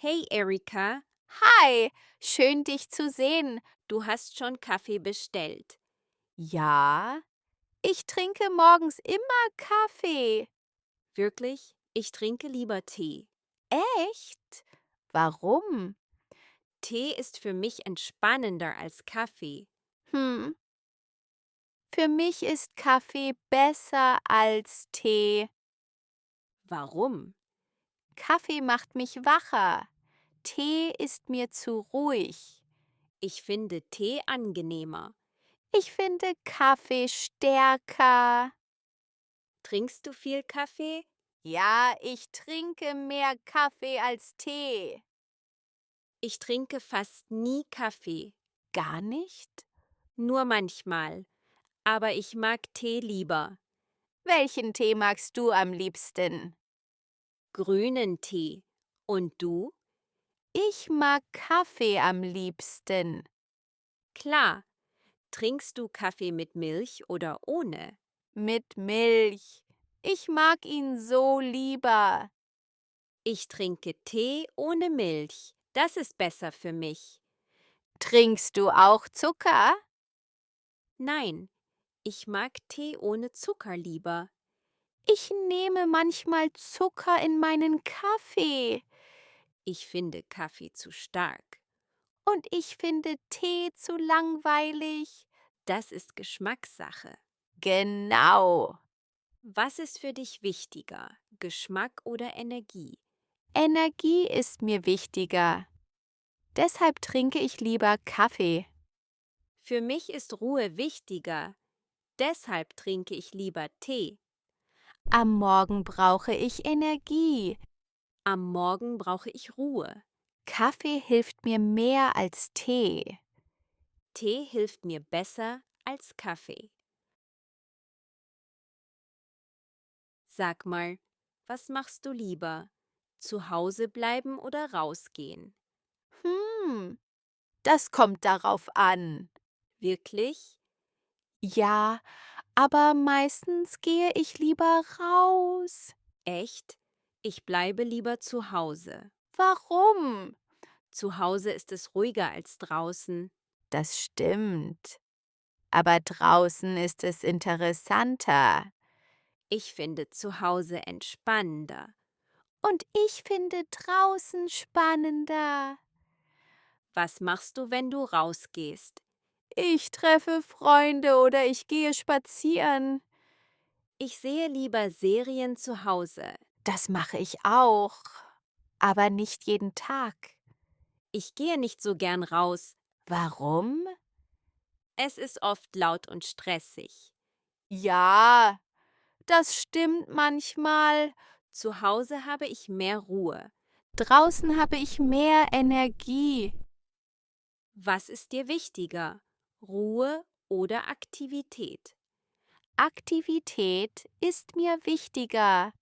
Hey Erika, Hi, schön dich zu sehen. du hast schon Kaffee bestellt. Ja, ich trinke morgens immer Kaffee. Wirklich? Ich trinke lieber Tee. Echt? Warum? Tee ist für mich entspannender als Kaffee. Hm, für mich ist Kaffee besser als Tee. Warum? Kaffee macht mich wacher. Tee ist mir zu ruhig. Ich finde Tee angenehmer. Ich finde Kaffee stärker. Trinkst du viel Kaffee? Ja, ich trinke mehr Kaffee als Tee. Ich trinke fast nie Kaffee, Gar nicht? nur manchmal. Aber ich mag Tee lieber. Welchen Tee magst du am liebsten? Grünen Tee. Und du? Ich mag Kaffee am liebsten. Klar. Trinkst du Kaffee mit Milch oder ohne? Mit Milch. Ich mag ihn so lieber. Ich trinke Tee ohne Milch. Das ist besser für mich. Trinkst du auch Zucker? Nein, ich mag Tee ohne Zucker lieber. Ich nehme manchmal Zucker in meinen Kaffee. Ich finde Kaffee zu stark. Und ich finde Tee zu langweilig. Das ist Geschmackssache. Genau. Was ist für dich wichtiger, Geschmack oder Energie? Energie ist mir wichtiger. Deshalb trinke ich lieber Kaffee. Für mich ist Ruhe wichtiger. Deshalb trinke ich lieber Tee. Am Morgen brauche ich Energie. Am Morgen brauche ich Ruhe. Kaffee hilft mir mehr als Tee. Tee hilft mir besser als Kaffee. Sag mal, was machst du lieber? Zu Hause bleiben oder rausgehen? Hm, das kommt darauf an. Wirklich? Ja, aber meistens gehe ich lieber raus. Echt? Ich bleibe lieber zu Hause. Warum? Zu Hause ist es ruhiger als draußen. Das stimmt. Aber draußen ist es interessanter. Ich finde zu Hause entspannender. Und ich finde draußen spannender. Was machst du, wenn du rausgehst? Ich treffe Freunde oder ich gehe spazieren. Ich sehe lieber Serien zu Hause. Das mache ich auch. Aber nicht jeden Tag. Ich gehe nicht so gern raus. Warum? Es ist oft laut und stressig. Ja, das stimmt manchmal. Zu Hause habe ich mehr Ruhe. Draußen habe ich mehr Energie. Was ist dir wichtiger? Ruhe oder Aktivität? Aktivität ist mir wichtiger.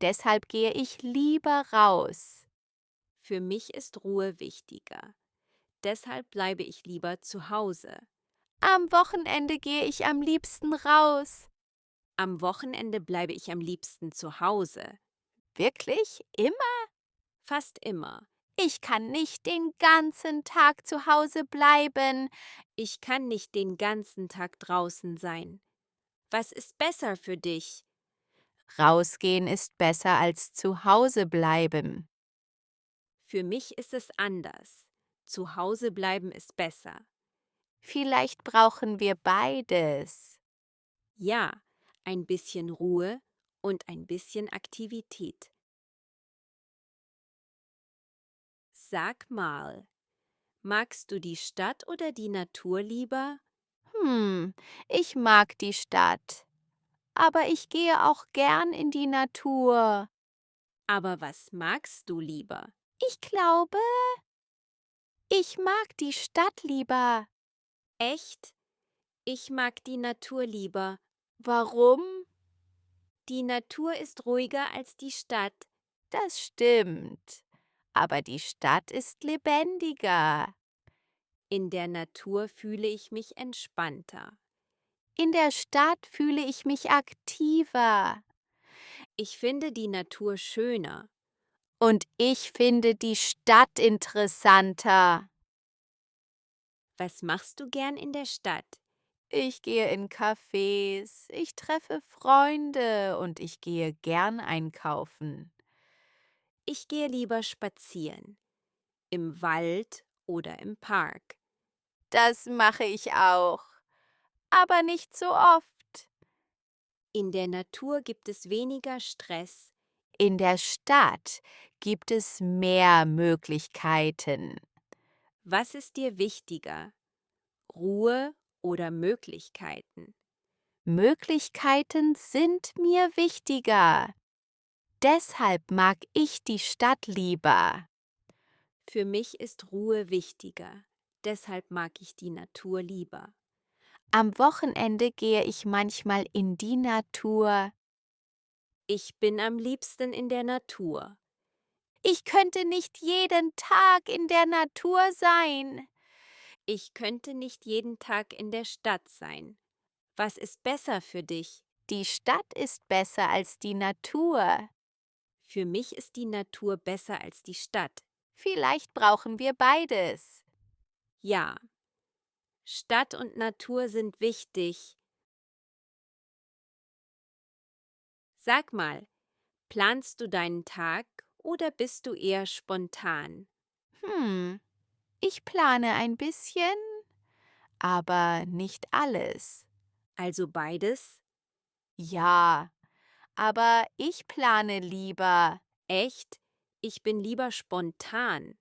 Deshalb gehe ich lieber raus. Für mich ist Ruhe wichtiger. Deshalb bleibe ich lieber zu Hause. Am Wochenende gehe ich am liebsten raus. Am Wochenende bleibe ich am liebsten zu Hause. Wirklich? Immer? Fast immer. Ich kann nicht den ganzen Tag zu Hause bleiben. Ich kann nicht den ganzen Tag draußen sein. Was ist besser für dich? Rausgehen ist besser als zu Hause bleiben. Für mich ist es anders. Zu Hause bleiben ist besser. Vielleicht brauchen wir beides. Ja, ein bisschen Ruhe und ein bisschen Aktivität. Sag mal, magst du die Stadt oder die Natur lieber? Ich mag die Stadt, aber ich gehe auch gern in die Natur. Aber was magst du lieber? Ich glaube, ich mag die Stadt lieber. Echt? Ich mag die Natur lieber. Warum? Die Natur ist ruhiger als die Stadt. Das stimmt. Aber die Stadt ist lebendiger. In der Natur fühle ich mich entspannter. In der Stadt fühle ich mich aktiver. Ich finde die Natur schöner. Und ich finde die Stadt interessanter. Was machst du gern in der Stadt? Ich gehe in Cafés, ich treffe Freunde und ich gehe gern einkaufen. Ich gehe lieber spazieren, im Wald oder im Park. Das mache ich auch, aber nicht so oft. In der Natur gibt es weniger Stress. In der Stadt gibt es mehr Möglichkeiten. Was ist dir wichtiger? Ruhe oder Möglichkeiten? Möglichkeiten sind mir wichtiger. Deshalb mag ich die Stadt lieber. Für mich ist Ruhe wichtiger. Deshalb mag ich die Natur lieber. Am Wochenende gehe ich manchmal in die Natur. Ich bin am liebsten in der Natur. Ich könnte nicht jeden Tag in der Natur sein. Ich könnte nicht jeden Tag in der Stadt sein. Was ist besser für dich? Die Stadt ist besser als die Natur. Für mich ist die Natur besser als die Stadt. Vielleicht brauchen wir beides. Ja, Stadt und Natur sind wichtig. Sag mal, planst du deinen Tag oder bist du eher spontan? Ich plane ein bisschen, aber nicht alles. Also beides? Ja, aber ich plane lieber. Echt? Ich bin lieber spontan.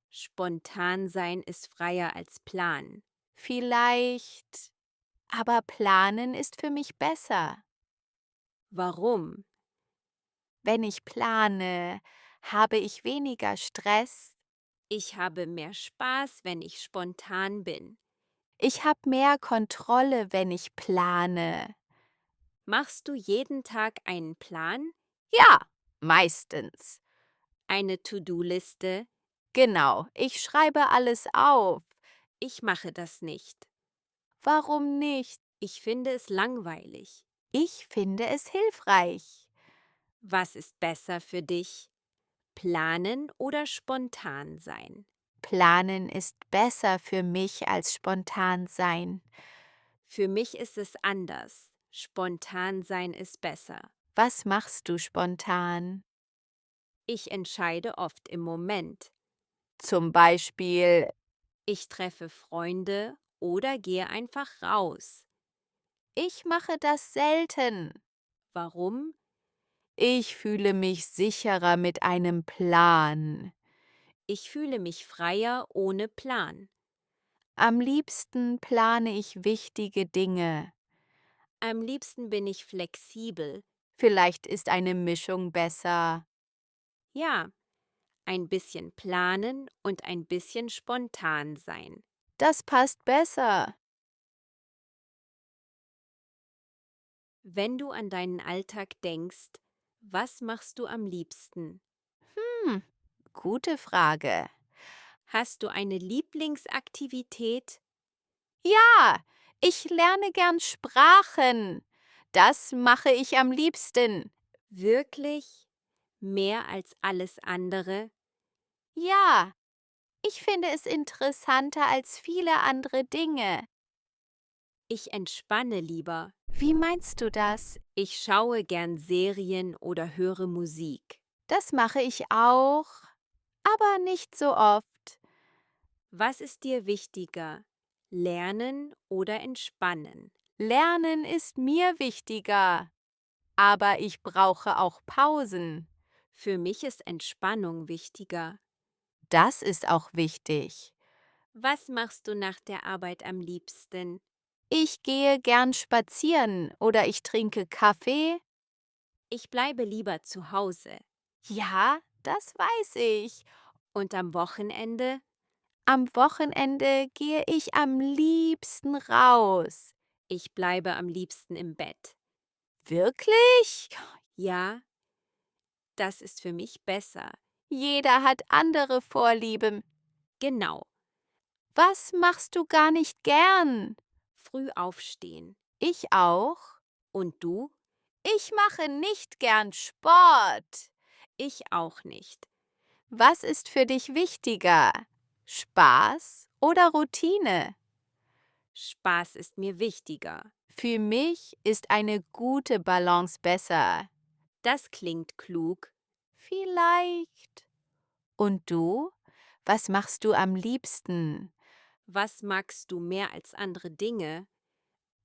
Spontan sein ist freier als planen. Vielleicht. Aber planen ist für mich besser. Warum? Wenn ich plane, habe ich weniger Stress. Ich habe mehr Spaß, wenn ich spontan bin. Ich habe mehr Kontrolle, wenn ich plane. Machst du jeden Tag einen Plan? Ja, meistens. Eine To-Do-Liste? Genau, ich schreibe alles auf. Ich mache das nicht. Warum nicht? Ich finde es langweilig. Ich finde es hilfreich. Was ist besser für dich? Planen oder spontan sein? Planen ist besser für mich als spontan sein. Für mich ist es anders. Spontan sein ist besser. Was machst du spontan? Ich entscheide oft im Moment. Zum Beispiel, Ich treffe Freunde oder gehe einfach raus. ich mache das selten. Warum? Ich fühle mich sicherer mit einem Plan. Ich fühle mich freier ohne Plan. Am liebsten plane ich wichtige Dinge. Am liebsten bin ich flexibel. Vielleicht ist eine Mischung besser. Ja, ein bisschen planen und ein bisschen spontan sein. Das passt besser. Wenn du an deinen Alltag denkst, was machst du am liebsten? Hm, gute Frage. Hast du eine Lieblingsaktivität? Ja, ich lerne gern Sprachen. Das mache ich am liebsten. Wirklich? Mehr als alles andere? Ja, ich finde es interessanter als viele andere Dinge. Ich entspanne lieber. Wie meinst du das? Ich schaue gern Serien oder höre Musik. Das mache ich auch, aber nicht so oft. Was ist dir wichtiger? Lernen oder entspannen? Lernen ist mir wichtiger, aber ich brauche auch Pausen. Für mich ist Entspannung wichtiger. Das ist auch wichtig. Was machst du nach der Arbeit am liebsten? Ich gehe gern spazieren oder ich trinke Kaffee. Ich bleibe lieber zu Hause. Ja, das weiß ich. Und am Wochenende? Am Wochenende gehe ich am liebsten raus. Ich bleibe am liebsten im Bett. Wirklich? Ja, das ist für mich besser. Jeder hat andere Vorlieben. Genau, Was machst du gar nicht gern? früh aufstehen. Ich auch. Und du? Ich mache nicht gern Sport. Ich auch nicht. Was ist für dich wichtiger? Spaß oder Routine? Spaß ist mir wichtiger. Für mich ist eine gute Balance besser. Das klingt klug. Vielleicht. Und du? Was machst du am liebsten? Was magst du mehr als andere Dinge?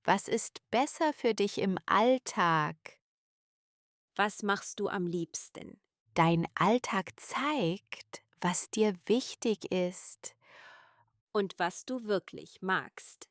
Was ist besser für dich im Alltag? Was machst du am liebsten? Dein Alltag zeigt, was dir wichtig ist. Und was du wirklich magst?